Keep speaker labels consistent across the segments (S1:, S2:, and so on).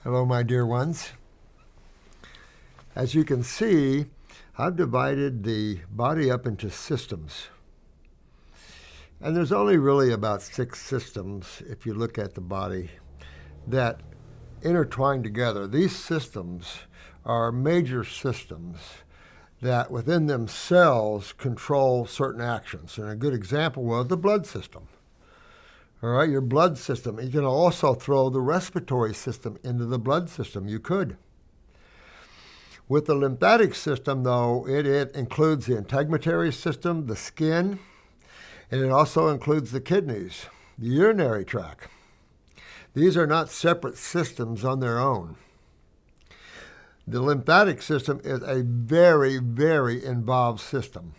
S1: Hello, my dear ones. As you can see, I've divided the body up into systems. And there's only really about 6 systems, if you look at the body, that intertwine together. These systems are major systems that within themselves control certain actions. And a good example was the blood system. All right, your blood system. You can also throw the respiratory system into the blood system. You could. With the lymphatic system, though, it includes the integumentary system, the skin, and it also includes the kidneys, the urinary tract. These are not separate systems on their own. The lymphatic system is a very, very involved system.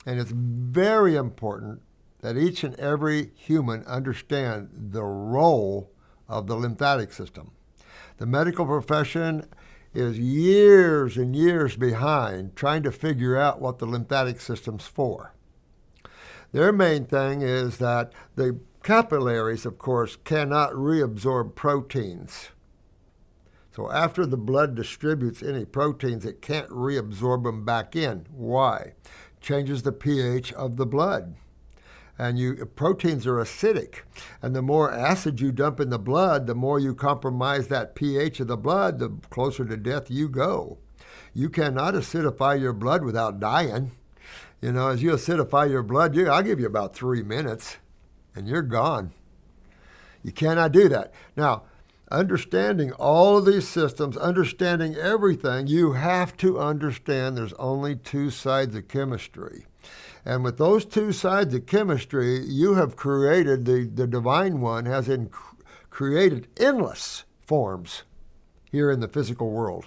S1: And it's very important that each and every human understand the role of the lymphatic system. The medical profession is years and years behind trying to figure out what the lymphatic system's for. Their main thing is that the capillaries, of course, cannot reabsorb proteins. So after the blood distributes any proteins, it can't reabsorb them back in. Why? Changes the pH of the blood. And proteins are acidic. And the more acid you dump in the blood, the more you compromise that pH of the blood, the closer to death you go. You cannot acidify your blood without dying. You know, as you acidify your blood, I'll give you about 3 minutes, and you're gone. You cannot do that. Now, understanding all of these systems, understanding everything, you have to understand there's only 2 sides of chemistry. And with those 2 sides of chemistry, you have created, the Divine One has created endless forms here in the physical world.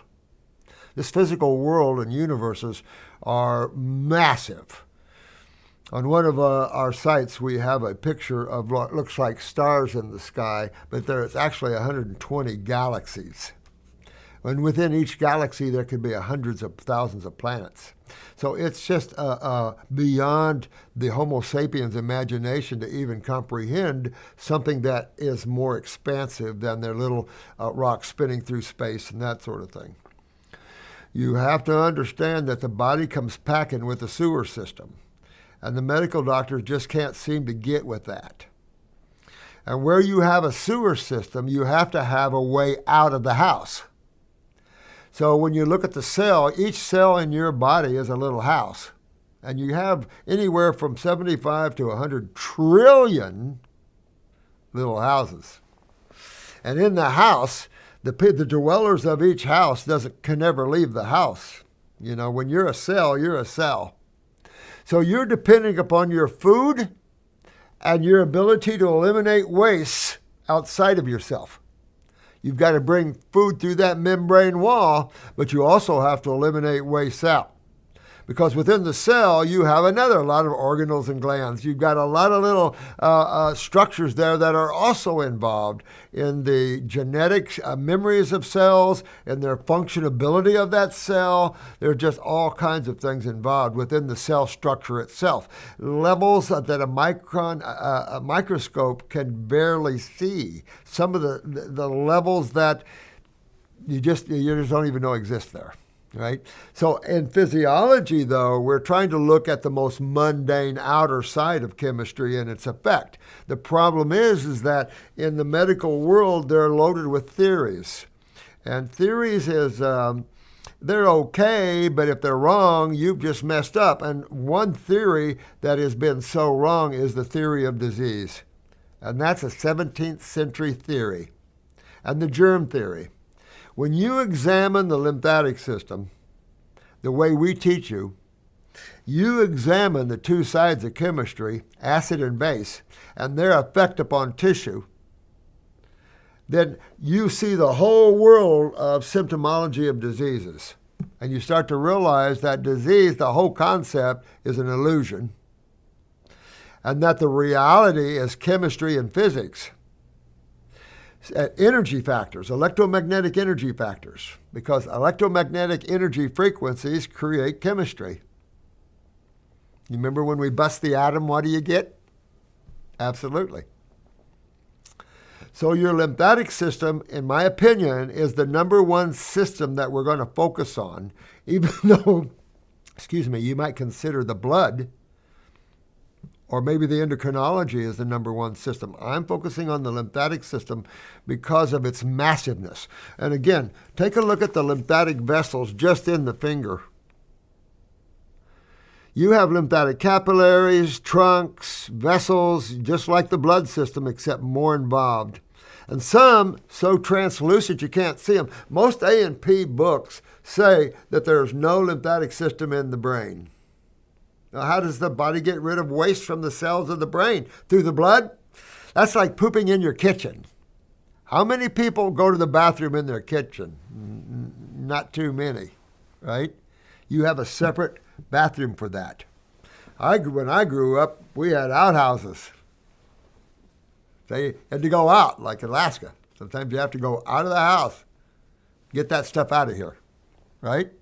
S1: This physical world and universes are massive. On one of our sites, we have a picture of what looks like stars in the sky, but there's actually 120 galaxies. And within each galaxy, there could be hundreds of thousands of planets. So it's just beyond the Homo sapiens' imagination to even comprehend something that is more expansive than their little rock spinning through space and that sort of thing. You have to understand that the body comes packing with a sewer system, and the medical doctors just can't seem to get with that. And where you have a sewer system, you have to have a way out of the house. So when you look at the cell, each cell in your body is a little house. And you have anywhere from 75 to 100 trillion little houses. And in the house, the dwellers of each house can never leave the house. You know, when you're a cell, you're a cell. So you're depending upon your food and your ability to eliminate waste outside of yourself. You've got to bring food through that membrane wall, but you also have to eliminate waste out. Because within the cell, you have a lot of organelles and glands. You've got a lot of little structures there that are also involved in the genetic memories of cells and their functionability of that cell. There are just all kinds of things involved within the cell structure itself. Levels that a microscope can barely see. Some of the levels that you just don't even know exist there. Right? So in physiology, though, we're trying to look at the most mundane outer side of chemistry and its effect. The problem is that in the medical world, they're loaded with theories. And theories they're okay, but if they're wrong, you've just messed up. And one theory that has been so wrong is the theory of disease. And that's a 17th century theory. And the germ theory. When you examine the lymphatic system, the way we teach you, you examine the 2 sides of chemistry, acid and base, and their effect upon tissue, then you see the whole world of symptomology of diseases. And you start to realize that disease, the whole concept, is an illusion, and that the reality is chemistry and physics. Energy factors, electromagnetic energy factors, because electromagnetic energy frequencies create chemistry. You remember when we bust the atom, what do you get? Absolutely. So your lymphatic system, in my opinion, is the number one system that we're going to focus on, even though, you might consider the blood or maybe the endocrinology is the number one system. I'm focusing on the lymphatic system because of its massiveness. And again, take a look at the lymphatic vessels just in the finger. You have lymphatic capillaries, trunks, vessels, just like the blood system, except more involved. And some so translucent you can't see them. Most A&P books say that there's no lymphatic system in the brain. Now, how does the body get rid of waste from the cells of the brain? Through the blood? That's like pooping in your kitchen. How many people go to the bathroom in their kitchen? Not too many, right? You have a separate bathroom for that. When I grew up, we had outhouses. They had to go out, like Alaska. Sometimes you have to go out of the house, get that stuff out of here, right?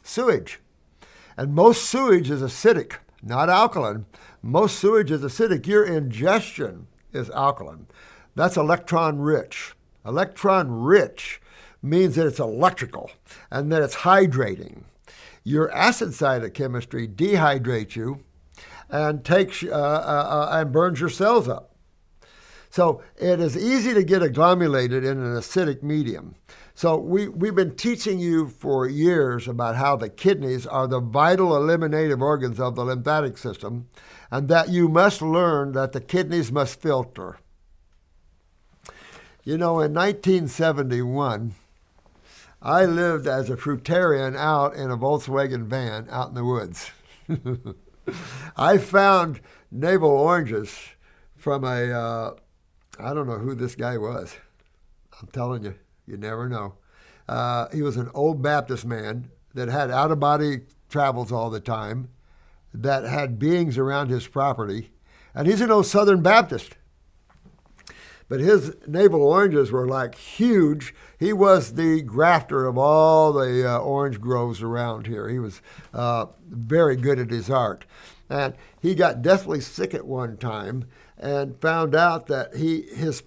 S1: Sewage. And most sewage is acidic, not alkaline. Most sewage is acidic. Your ingestion is alkaline. That's electron rich. Electron rich means that it's electrical and that it's hydrating. Your acid side of chemistry dehydrates you and takes and burns your cells up. So it is easy to get agglomerated in an acidic medium. So we've been teaching you for years about how the kidneys are the vital eliminative organs of the lymphatic system, and that you must learn that the kidneys must filter. You know, in 1971, I lived as a fruitarian out in a Volkswagen van out in the woods. I found navel oranges from I don't know who this guy was. I'm telling you, you never know. He was an old Baptist man that had out-of-body travels all the time, that had beings around his property, and he's an old Southern Baptist. But his navel oranges were like huge. He was the grafter of all the orange groves around here. He was very good at his art. And he got deathly sick at one time and found out that his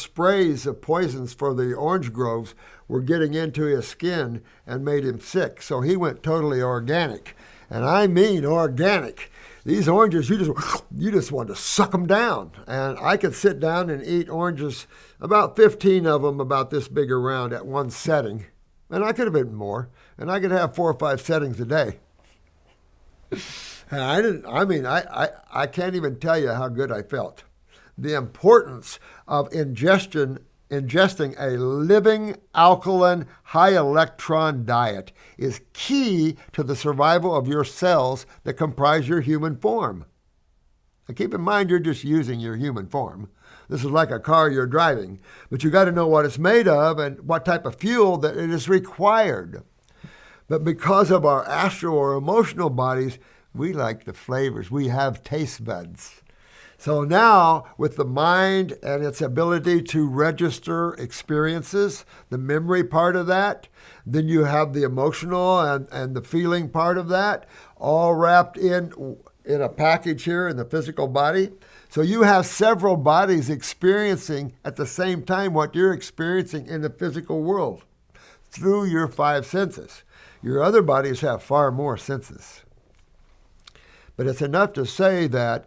S1: sprays of poisons for the orange groves were getting into his skin and made him sick. So he went totally organic. And I mean organic. These oranges, you just want to suck them down. And I could sit down and eat oranges, about 15 of them about this big around at one setting. And I could have eaten more. And I could have 4 or 5 settings a day. And I can't even tell you how good I felt. The importance of ingesting a living, alkaline, high-electron diet is key to the survival of your cells that comprise your human form. Now keep in mind, you're just using your human form. This is like a car you're driving, but you got to know what it's made of and what type of fuel that it is required. But because of our astral or emotional bodies, we like the flavors. We have taste buds. So now, with the mind and its ability to register experiences, the memory part of that, then you have the emotional and the feeling part of that, all wrapped in a package here in the physical body. So you have several bodies experiencing at the same time what you're experiencing in the physical world through your 5 senses. Your other bodies have far more senses. But it's enough to say that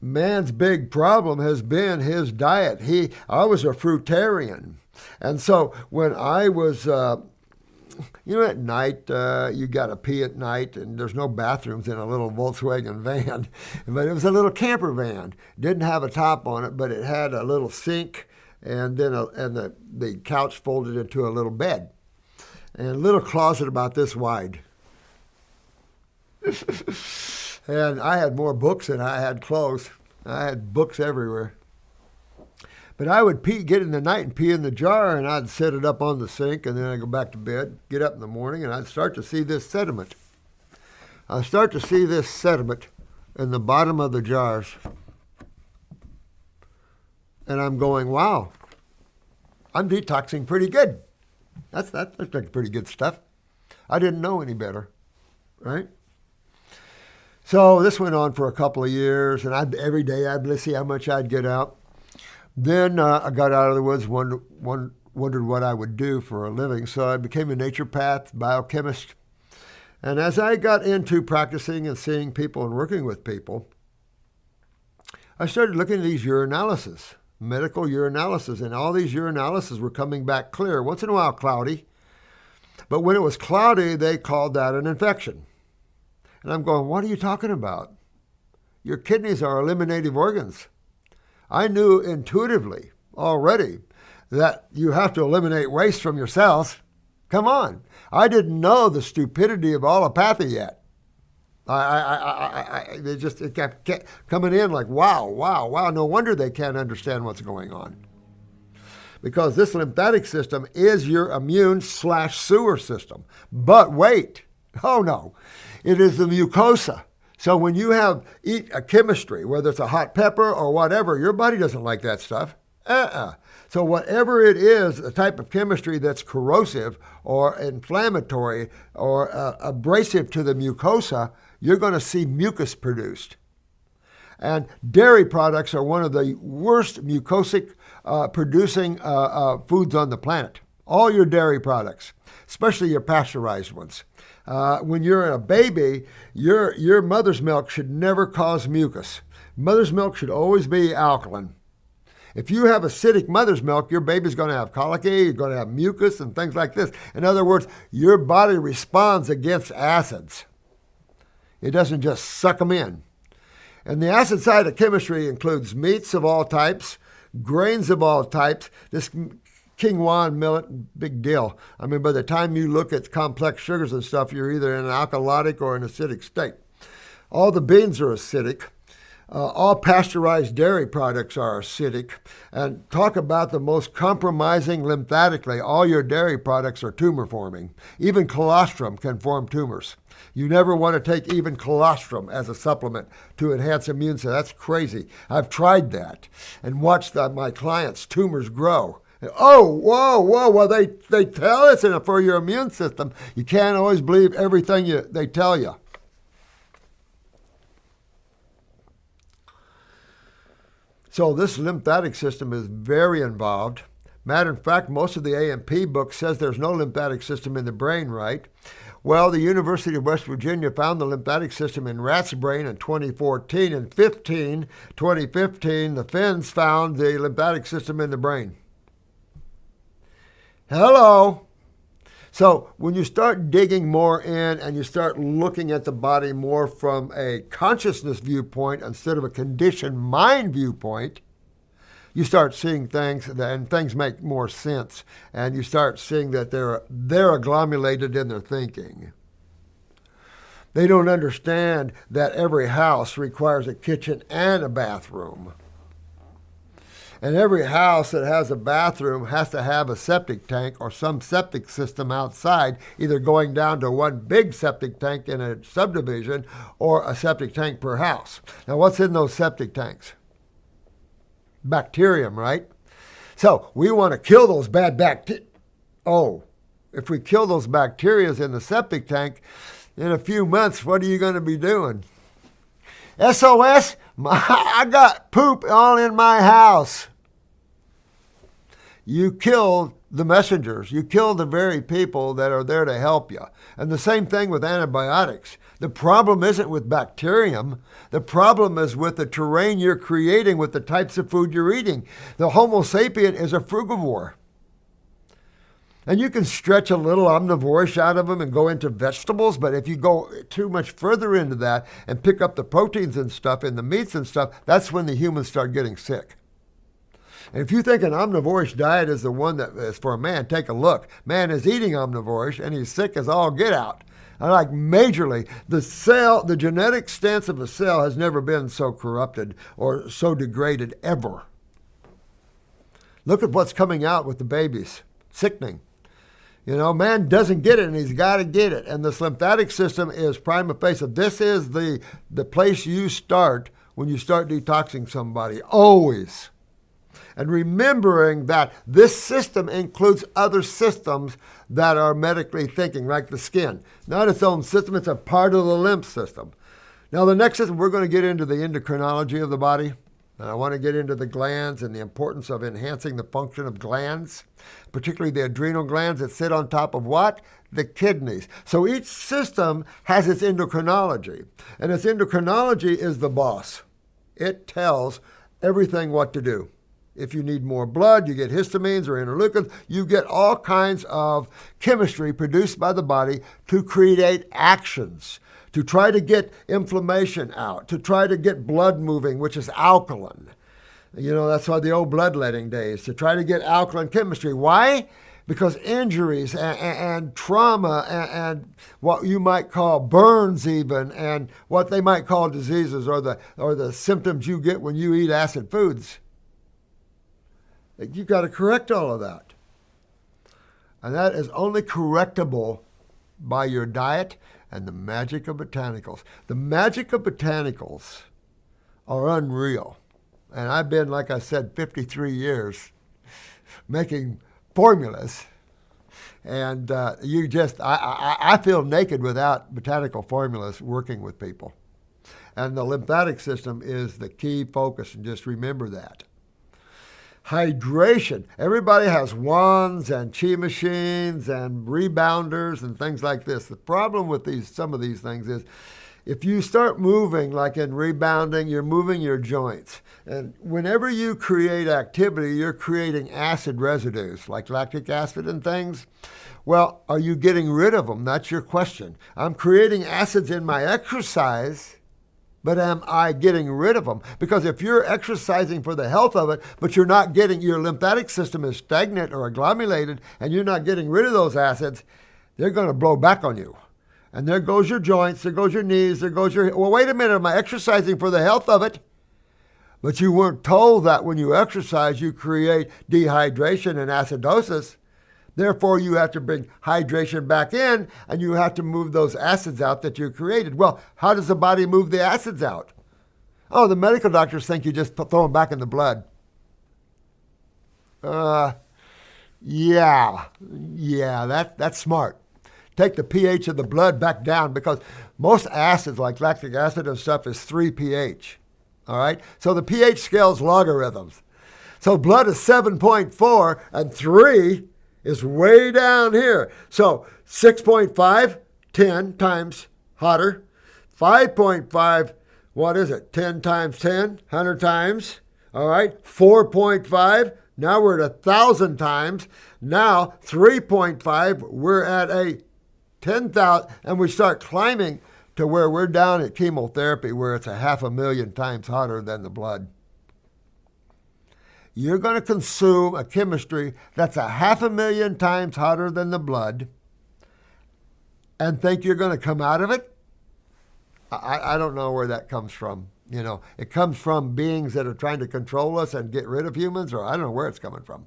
S1: man's big problem has been his diet. I was a fruitarian. And so when I was, at night, you got to pee at night, and there's no bathrooms in a little Volkswagen van. But it was a little camper van. Didn't have a top on it, but it had a little sink, and then the couch folded into a little bed. And a little closet about this wide. And I had more books than I had clothes. I had books everywhere. But I would get in the night and pee in the jar, and I'd set it up on the sink, and then I'd go back to bed, get up in the morning, and I'd start to see this sediment. I'd start to see this sediment in the bottom of the jars. And I'm going, wow, I'm detoxing pretty good. That's like pretty good stuff. I didn't know any better, right? So this went on for a couple of years, and every day I'd see how much I'd get out. Then I got out of the woods, wondered what I would do for a living, so I became a naturopath, biochemist. And as I got into practicing and seeing people and working with people, I started looking at these urinalysis, medical urinalysis, and all these urinalyses were coming back clear, once in a while cloudy. But when it was cloudy, they called that an infection. And I'm going, what are you talking about? Your kidneys are eliminative organs. I knew intuitively already that you have to eliminate waste from your cells. Come on. I didn't know the stupidity of allopathy yet. It kept coming in like, wow. No wonder they can't understand what's going on. Because this lymphatic system is your immune/sewer system. But wait, oh no, it is the mucosa. So when you eat a chemistry, whether it's a hot pepper or whatever, your body doesn't like that stuff. So whatever it is, a type of chemistry that's corrosive or inflammatory or abrasive to the mucosa, you're going to see mucus produced. And dairy products are one of the worst mucosic producing foods on the planet. All your dairy products, especially your pasteurized ones. When you're a baby, your mother's milk should never cause mucus. Mother's milk should always be alkaline. If you have acidic mother's milk, your baby's going to have colicky, you're going to have mucus and things like this. In other words, your body responds against acids. It doesn't just suck them in. And the acid side of chemistry includes meats of all types, grains of all types. This quinoa and millet, big deal. I mean, by the time you look at complex sugars and stuff, you're either in an alkalotic or an acidic state. All the beans are acidic. All pasteurized dairy products are acidic. And talk about the most compromising lymphatically. All your dairy products are tumor forming. Even colostrum can form tumors. You never want to take even colostrum as a supplement to enhance immune system. That's crazy. I've tried that and watched my clients' tumors grow. Oh, whoa. Well, they tell us for your immune system. You can't always believe everything they tell you. So this lymphatic system is very involved. Matter of fact, most of the A&P book says there's no lymphatic system in the brain, right? Well, the University of West Virginia found the lymphatic system in rat's brain in 2014. In 2015, the Finns found the lymphatic system in the brain. Hello. So when you start digging more in and you start looking at the body more from a consciousness viewpoint instead of a conditioned mind viewpoint, you start seeing things and things make more sense. And you start seeing that they're agglomerated in their thinking. They don't understand that every house requires a kitchen and a bathroom. And every house that has a bathroom has to have a septic tank or some septic system outside, either going down to one big septic tank in a subdivision or a septic tank per house. Now, what's in those septic tanks? Bacterium, right? So we want to kill those bad bacteria. Oh, if we kill those bacteria in the septic tank, in a few months, what are you going to be doing? SOS, I got poop all in my house. You killed the messengers. You killed the very people that are there to help you. And the same thing with antibiotics. The problem isn't with bacterium. The problem is with the terrain you're creating with the types of food you're eating. The Homo sapien is a frugivore. And you can stretch a little omnivorish out of them and go into vegetables, but if you go too much further into that and pick up the proteins and stuff and the meats and stuff, that's when the humans start getting sick. And if you think an omnivorish diet is the one that is for a man, take a look. Man is eating omnivorish and he's sick as all get out. And like majorly, the genetic stance of a cell has never been so corrupted or so degraded ever. Look at what's coming out with the babies. Sickening. You know, man doesn't get it and he's got to get it. And this lymphatic system is prima facie. This is the place you start when you start detoxing somebody, always. And remembering that this system includes other systems that are medically thinking, like the skin. Not its own system, it's a part of the lymph system. Now the next system, we're going to get into the endocrinology of the body. And I want to get into the glands and the importance of enhancing the function of glands, particularly the adrenal glands that sit on top of what? The kidneys. So each system has its endocrinology, and its endocrinology is the boss. It tells everything what to do. If you need more blood, you get histamines or interleukins. You get all kinds of chemistry produced by the body to create actions, to try to get inflammation out, to try to get blood moving, which is alkaline. You know, that's why the old bloodletting days, to try to get alkaline chemistry. Why? Because injuries and trauma and what you might call burns even, and what they might call diseases or the symptoms you get when you eat acid foods. You've got to correct all of that. And that is only correctable by your diet and the magic of botanicals. The magic of botanicals are unreal. And I've been, like I said, 53 years making formulas. And I feel naked without botanical formulas working with people. And the lymphatic system is the key focus, and just remember that. Hydration. Everybody has wands and chi machines and rebounders and things like this. The problem with some of these things is if you start moving, like in rebounding, you're moving your joints. And whenever you create activity, you're creating acid residues, like lactic acid and things. Well, are you getting rid of them? That's your question. I'm creating acids in my exercise, but am I getting rid of them? Because if you're exercising for the health of it, but you're not getting, your lymphatic system is stagnant or agglomerated, and you're not getting rid of those acids, they're going to blow back on you. And there goes your joints, there goes your knees, there goes your, well, wait a minute, am I exercising for the health of it? But you weren't told that when you exercise, you create dehydration and acidosis. Therefore, you have to bring hydration back in, and you have to move those acids out that you created. Well, how does the body move the acids out? Oh, the medical doctors think you just throw them back in the blood. Yeah, that's smart. Take the pH of the blood back down, because most acids, like lactic acid and stuff, is 3 pH. All right? So the pH scale's logarithms. So blood is 7.4, and 3 is way down here. So 6.5, 10 times hotter. 5.5, what is it? 10 times 10, 100 times. All right? 4.5, now we're at 1,000 times. Now 3.5, we're at a 10,000, and we start climbing to where we're down at chemotherapy, where it's 500,000 times hotter than the blood. You're going to consume a chemistry that's 500,000 times hotter than the blood and think you're going to come out of it? I don't know where that comes from. You know, it comes from beings that are trying to control us and get rid of humans, or I don't know where it's coming from.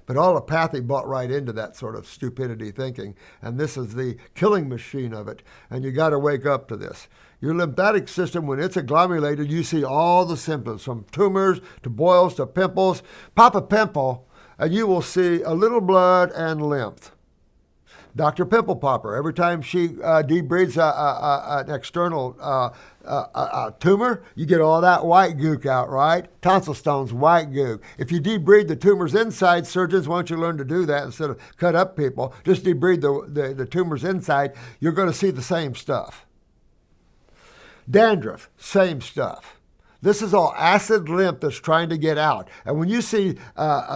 S1: But allopathy bought right into that sort of stupidity thinking, and this is the killing machine of it, and you got to wake up to this. Your lymphatic system, when it's agglomerated, you see all the symptoms, from tumors to boils to pimples. Pop a pimple, and you will see a little blood and lymph. Dr. Pimple Popper, every time she debreeds an external tumor, you get all that white gook out, right? Tonsil stones, white gook. If you debride the tumors inside, surgeons, why don't you learn to do that instead of cut up people? Just debride the tumors inside, you're going to see the same stuff. Dandruff, same stuff. This is all acid lymph that's trying to get out. And when you see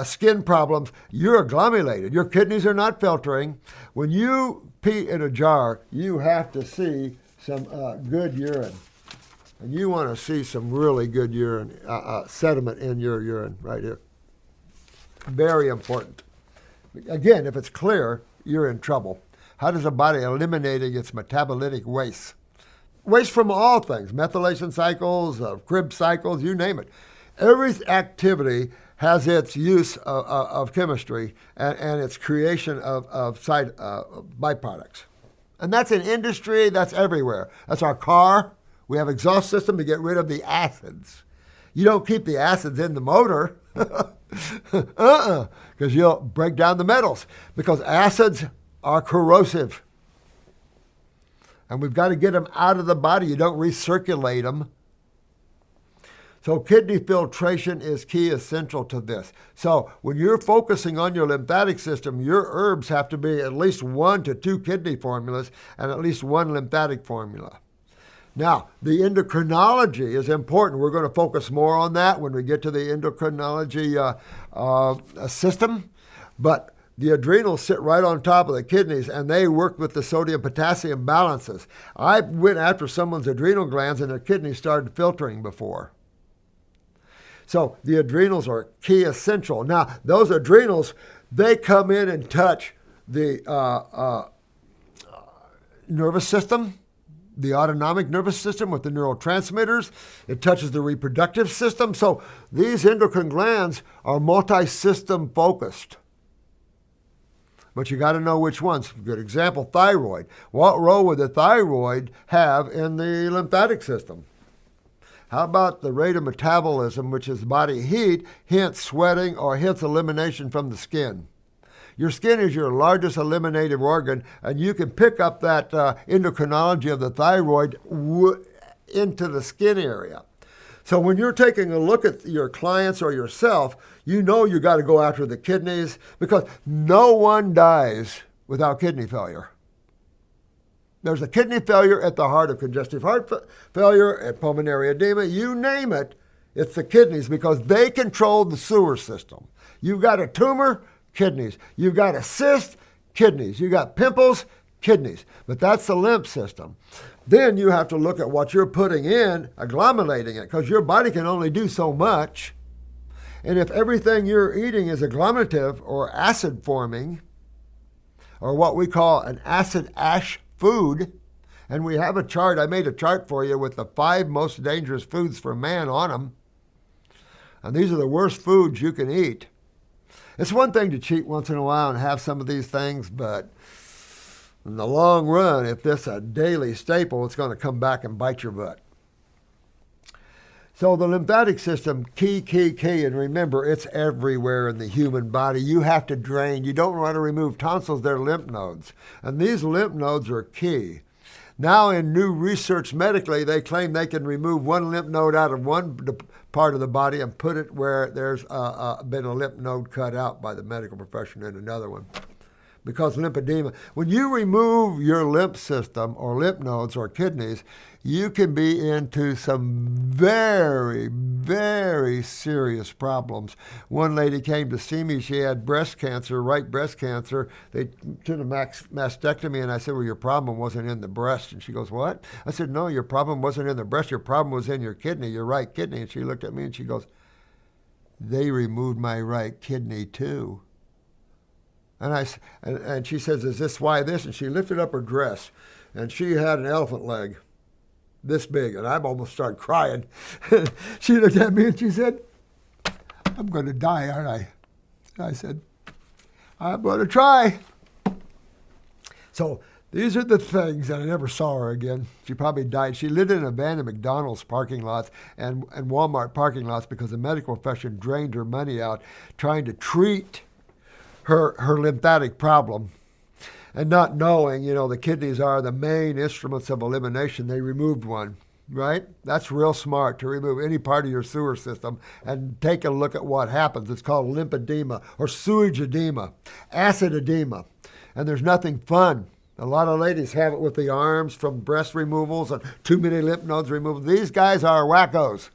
S1: skin problems, you're agglomerated. Your kidneys are not filtering. When you pee in a jar, you have to see some good urine. And you want to see some really good urine, sediment in your urine right here. Very important. Again, if it's clear, you're in trouble. How does the body eliminating its metabolitic waste? Waste from all things, methylation cycles, Krebs cycles, you name it. Every activity has its use of chemistry and its creation of byproducts. And that's in industry, that's everywhere. That's our car. We have exhaust system to get rid of the acids. You don't keep the acids in the motor, because you'll break down the metals, because acids are corrosive. And we've got to get them out of the body. You don't recirculate them. So kidney filtration is key, essential to this. So when you're focusing on your lymphatic system, your herbs have to be at least 1 to 2 kidney formulas and at least 1 lymphatic formula. Now, the endocrinology is important. We're going to focus more on that when we get to the endocrinology system. But the adrenals sit right on top of the kidneys, and they work with the sodium-potassium balances. I went after someone's adrenal glands, and their kidneys started filtering before. So the adrenals are key, essential. Now, those adrenals, they come in and touch the nervous system, the autonomic nervous system with the neurotransmitters. It touches the reproductive system. So these endocrine glands are multi-system focused. But you got to know which ones. Good example, thyroid. What role would the thyroid have in the lymphatic system? How about the rate of metabolism, which is body heat, hence sweating, or hence elimination from the skin? Your skin is your largest eliminative organ, and you can pick up that endocrinology of the thyroid into the skin area. So when you're taking a look at your clients or yourself, you know you got to go after the kidneys, because no one dies without kidney failure. There's a kidney failure at the heart of congestive heart failure, at pulmonary edema, you name it, it's the kidneys, because they control the sewer system. You've got a tumor, kidneys. You've got a cyst, kidneys. You've got pimples, kidneys. But that's the lymph system. Then you have to look at what you're putting in, agglomerating it, because your body can only do so much. And if everything you're eating is agglomerative or acid forming, or what we call an acid ash food, and we have a chart, I made a chart for you with the 5 most dangerous foods for man on them. And these are the worst foods you can eat. It's one thing to cheat once in a while and have some of these things, but in the long run, if this is a daily staple, it's going to come back and bite your butt. So the lymphatic system, key, and remember, it's everywhere in the human body. You have to drain. You don't want to remove tonsils, they're lymph nodes. And these lymph nodes are key. Now in new research medically, they claim they can remove one lymph node out of one part of the body and put it where there's been a lymph node cut out by the medical profession in another one. Because lymphedema, when you remove your lymph system or lymph nodes or kidneys, you can be into some very, very serious problems. One lady came to see me. She had breast cancer, right breast cancer. They did a mastectomy, and I said, well, your problem wasn't in the breast. And she goes, what? I said, no, your problem wasn't in the breast. Your problem was in your kidney, your right kidney. And she looked at me and she goes, they removed my right kidney too. And she says, is this why this? And she lifted up her dress, and she had an elephant leg this big, and I almost started crying. She looked at me and she said, I'm going to die, aren't I? And I said, I'm going to try. So these are the things, and I never saw her again. She probably died. She lived in an abandoned McDonald's parking lots and Walmart parking lots because the medical profession drained her money out trying to treat her lymphatic problem, and not knowing, the kidneys are the main instruments of elimination. They removed one, right? That's real smart, to remove any part of your sewer system and take a look at what happens. It's called lymphedema or sewage edema, acid edema, and there's nothing fun. A lot of ladies have it with the arms from breast removals and too many lymph nodes removed. These guys are wackos.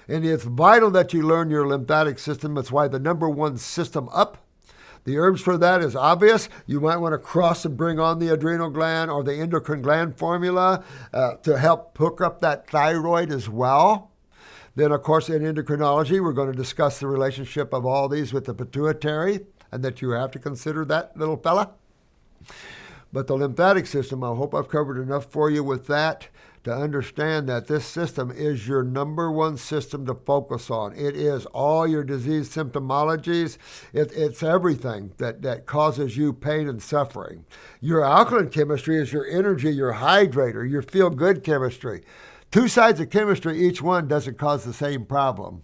S1: And it's vital that you learn your lymphatic system. That's why the number one system up. The herbs for that is obvious. You might want to cross and bring on the adrenal gland or the endocrine gland formula to help hook up that thyroid as well. Then, of course, in endocrinology, we're going to discuss the relationship of all these with the pituitary, and that you have to consider that little fella. But the lymphatic system, I hope I've covered enough for you with that to understand that this system is your number one system to focus on. It is all your disease symptomologies. It's everything that causes you pain and suffering. Your alkaline chemistry is your energy, your hydrator, your feel-good chemistry. Two sides of chemistry, each one doesn't cause the same problem,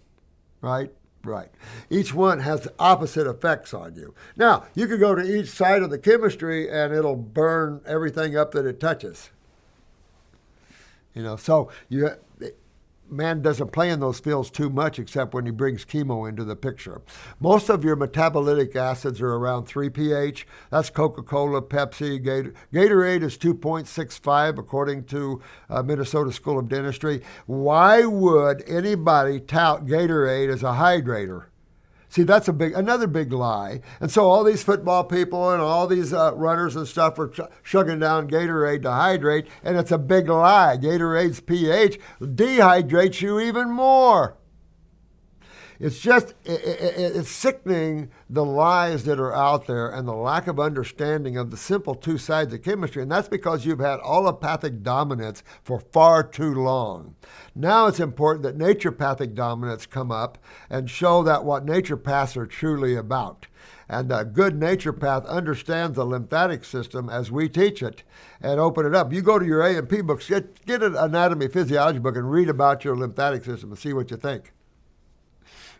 S1: right? Right. Each one has opposite effects on you. Now, you could go to each side of the chemistry and it'll burn everything up that it touches. So man doesn't play in those fields too much except when he brings chemo into the picture. Most of your metabolitic acids are around 3 pH. That's Coca-Cola, Pepsi, Gatorade is 2.65 according to Minnesota School of Dentistry. Why would anybody tout Gatorade as a hydrator? See, that's another big lie. And so all these football people and all these runners and stuff are chugging down Gatorade to hydrate, and it's a big lie. Gatorade's pH dehydrates you even more. It's just, it's sickening, the lies that are out there and the lack of understanding of the simple two sides of chemistry. And that's because you've had allopathic dominance for far too long. Now it's important that naturopathic dominance come up and show that what naturopaths are truly about. And a good naturopath understands the lymphatic system as we teach it and open it up. You go to your A&P books, get an anatomy physiology book and read about your lymphatic system and see what you think.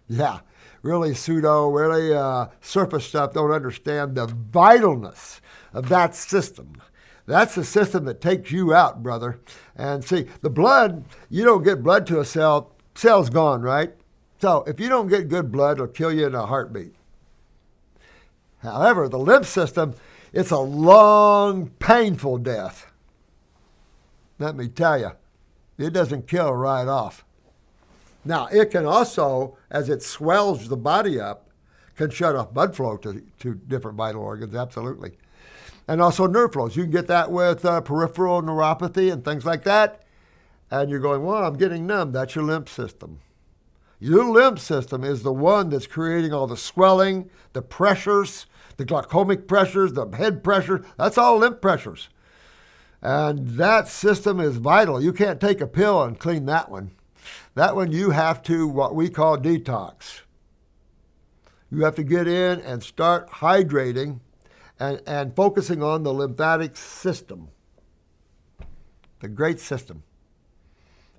S1: Yeah, really surface stuff don't understand the vitalness of that system. That's the system that takes you out, brother. And see, the blood, you don't get blood to a cell, cell's gone, right? So if you don't get good blood, it'll kill you in a heartbeat. However, the lymph system, it's a long, painful death. Let me tell you, it doesn't kill right off. Now, it can also, as it swells the body up, can shut off blood flow to different vital organs, absolutely. And also nerve flows. You can get that with peripheral neuropathy and things like that. And you're going, well, I'm getting numb. That's your lymph system. Your lymph system is the one that's creating all the swelling, the pressures, the glaucomic pressures, the head pressure. That's all lymph pressures. And that system is vital. You can't take a pill and clean that one. That one you have to, what we call detox. You have to get in and start hydrating and focusing on the lymphatic system. The great system.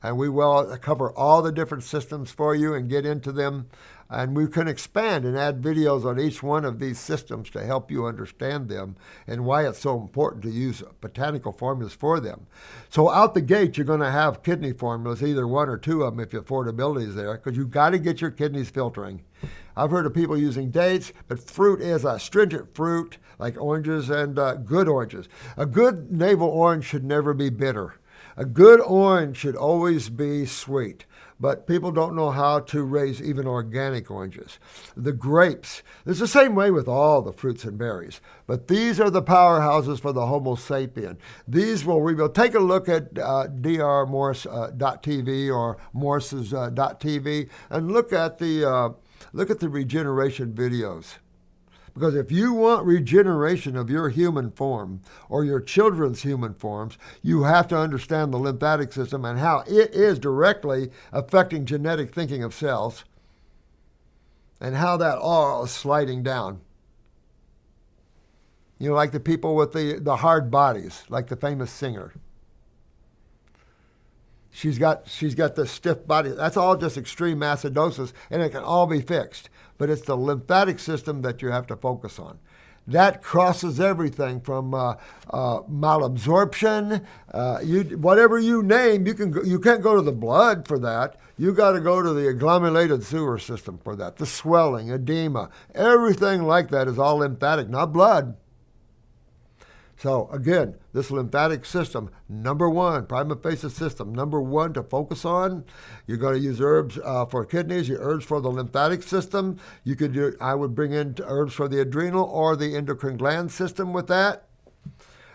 S1: And we will cover all the different systems for you and get into them. And we can expand and add videos on each one of these systems to help you understand them and why it's so important to use botanical formulas for them. So out the gate, you're going to have kidney formulas, either one or two of them if your affordability is there, because you've got to get your kidneys filtering. I've heard of people using dates, but fruit is a astringent fruit, like oranges and good oranges. A good navel orange should never be bitter. A good orange should always be sweet, but people don't know how to raise even organic oranges. The grapes, it's the same way with all the fruits and berries, but these are the powerhouses for the Homo sapien. These we will take a look at drmorse.tv or morses.tv and look at the regeneration videos. Because if you want regeneration of your human form or your children's human forms, you have to understand the lymphatic system and how it is directly affecting genetic thinking of cells and how that all is sliding down. You know, like the people with the hard bodies, like the famous singer. She's got the stiff body. That's all just extreme acidosis, and it can all be fixed. But it's the lymphatic system that you have to focus on. That crosses everything from malabsorption, whatever you name. You can't go to the blood for that. You got to go to the agglomerated sewer system for that. The swelling, edema, everything like that is all lymphatic, not blood. So again, this lymphatic system, number one, prima facie system, number one to focus on. You're going to use herbs for kidneys, your herbs for the lymphatic system. I would bring in herbs for the adrenal or the endocrine gland system with that.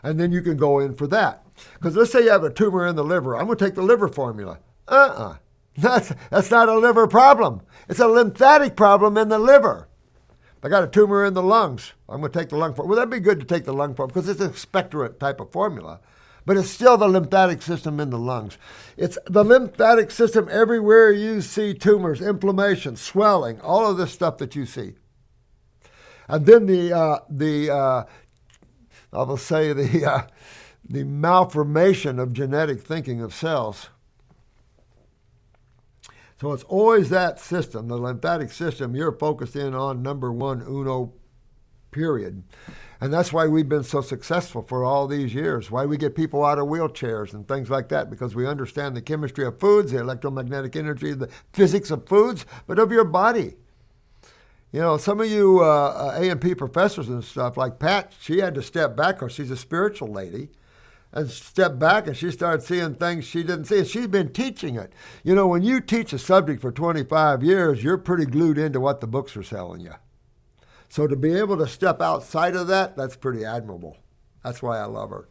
S1: And then you can go in for that. Because let's say you have a tumor in the liver. I'm going to take the liver formula. That's not a liver problem. It's a lymphatic problem in the liver. I got a tumor in the lungs. I'm going to take the lung formula. Well, that'd be good to take the lung formula because it's an expectorant type of formula. But it's still the lymphatic system in the lungs. It's the lymphatic system everywhere you see tumors, inflammation, swelling, all of this stuff that you see. And then the malformation of genetic thinking of cells. So it's always that system, the lymphatic system, you're focused in on number one, uno period. And that's why we've been so successful for all these years, why we get people out of wheelchairs and things like that, because we understand the chemistry of foods, the electromagnetic energy, the physics of foods, but of your body. You know, some of you A&P professors and stuff, like Pat, she had to step back, or she's a spiritual lady, and step back, and she started seeing things she didn't see. And she's been teaching it. You know, when you teach a subject for 25 years, you're pretty glued into what the books are selling you. So to be able to step outside of that, that's pretty admirable. That's why I love her.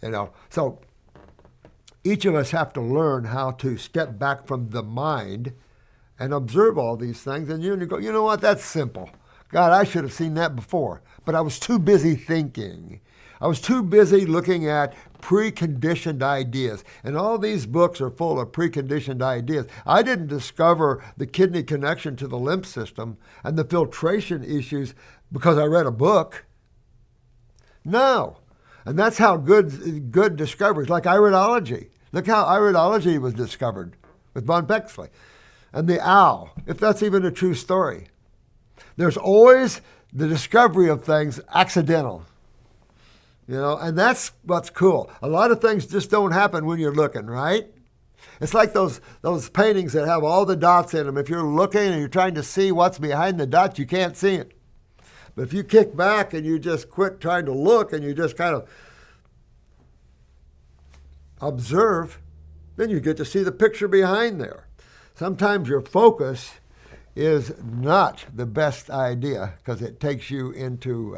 S1: You know, so each of us have to learn how to step back from the mind and observe all these things. And you go, you know what, that's simple. God, I should have seen that before. But I was too busy thinking. I was too busy looking at preconditioned ideas. And all these books are full of preconditioned ideas. I didn't discover the kidney connection to the lymph system and the filtration issues because I read a book. No. And that's how good discoveries, like iridology. Look how iridology was discovered with von Pexley. And the owl, if that's even a true story. There's always the discovery of things accidental. You know, and that's what's cool. A lot of things just don't happen when you're looking, right? It's like those paintings that have all the dots in them. If you're looking and you're trying to see what's behind the dots, you can't see it. But if you kick back and you just quit trying to look and you just kind of observe, then you get to see the picture behind there. Sometimes your focus is not the best idea because it takes you into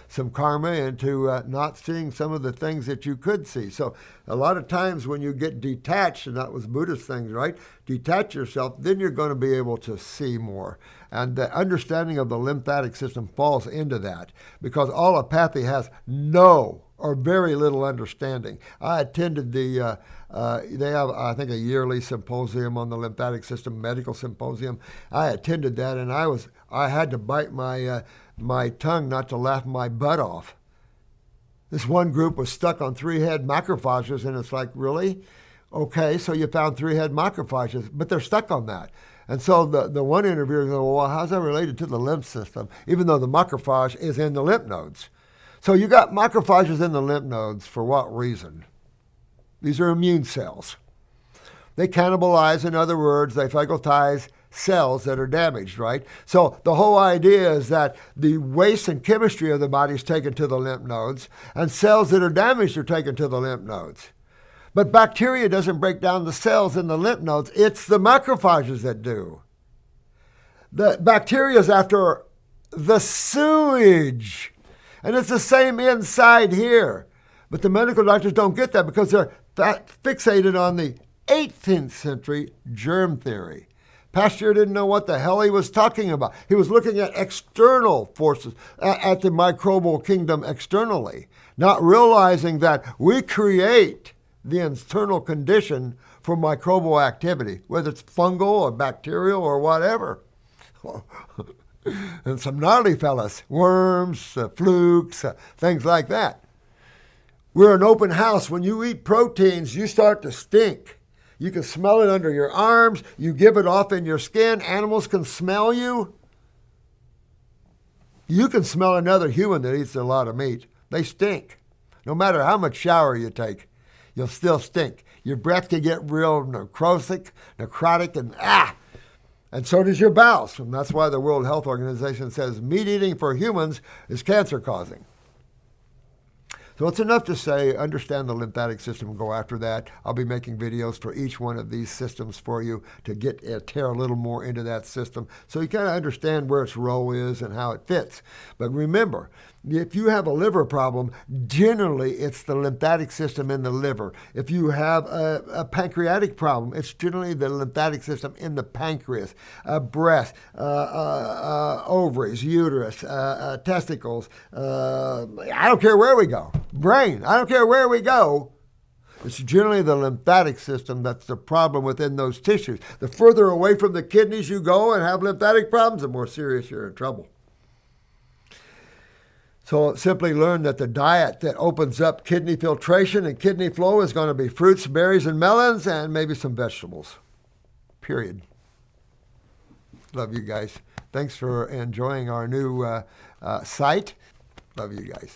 S1: some karma, into not seeing some of the things that you could see. So a lot of times when you get detached, and that was Buddhist things, right? Detach yourself, then you're going to be able to see more. And the understanding of the lymphatic system falls into that because allopathy has no or very little understanding. I attended they have, I think, a yearly symposium on the lymphatic system, medical symposium. I attended that, and I had to bite my tongue not to laugh my butt off. This one group was stuck on 3-head macrophages, and it's like, really? Okay, so you found 3-head macrophages, but they're stuck on that. And so the one interviewer goes, well, how's that related to the lymph system, even though the macrophage is in the lymph nodes? So you got macrophages in the lymph nodes for what reason? These are immune cells. They cannibalize, in other words, they phagocytize cells that are damaged, right? So the whole idea is that the waste and chemistry of the body is taken to the lymph nodes, and cells that are damaged are taken to the lymph nodes. But bacteria doesn't break down the cells in the lymph nodes. It's the macrophages that do. The bacteria is after the sewage. And it's the same inside here. But the medical doctors don't get that because they're fixated on the 18th century germ theory. Pasteur didn't know what the hell he was talking about. He was looking at external forces, at the microbial kingdom externally, not realizing that we create the internal condition for microbial activity, whether it's fungal or bacterial or whatever. And some gnarly fellas, worms, flukes, things like that. We're an open house. When you eat proteins, you start to stink. You can smell it under your arms. You give it off in your skin. Animals can smell you. You can smell another human that eats a lot of meat. They stink. No matter how much shower you take, you'll still stink. Your breath can get real necrotic, and so does your bowels. And that's why the World Health Organization says meat eating for humans is cancer causing. So it's enough to say, understand the lymphatic system and go after that. I'll be making videos for each one of these systems for you to tear a little more into that system so you kind of understand where its role is and how it fits. But remember, if you have a liver problem, generally it's the lymphatic system in the liver. If you have a pancreatic problem, it's generally the lymphatic system in the pancreas, breast, ovaries, uterus, testicles. I don't care where we go. Brain, I don't care where we go. It's generally the lymphatic system that's the problem within those tissues. The further away from the kidneys you go and have lymphatic problems, the more serious you're in trouble. So simply learn that the diet that opens up kidney filtration and kidney flow is going to be fruits, berries, and melons, and maybe some vegetables. Period. Love you guys. Thanks for enjoying our new site. Love you guys.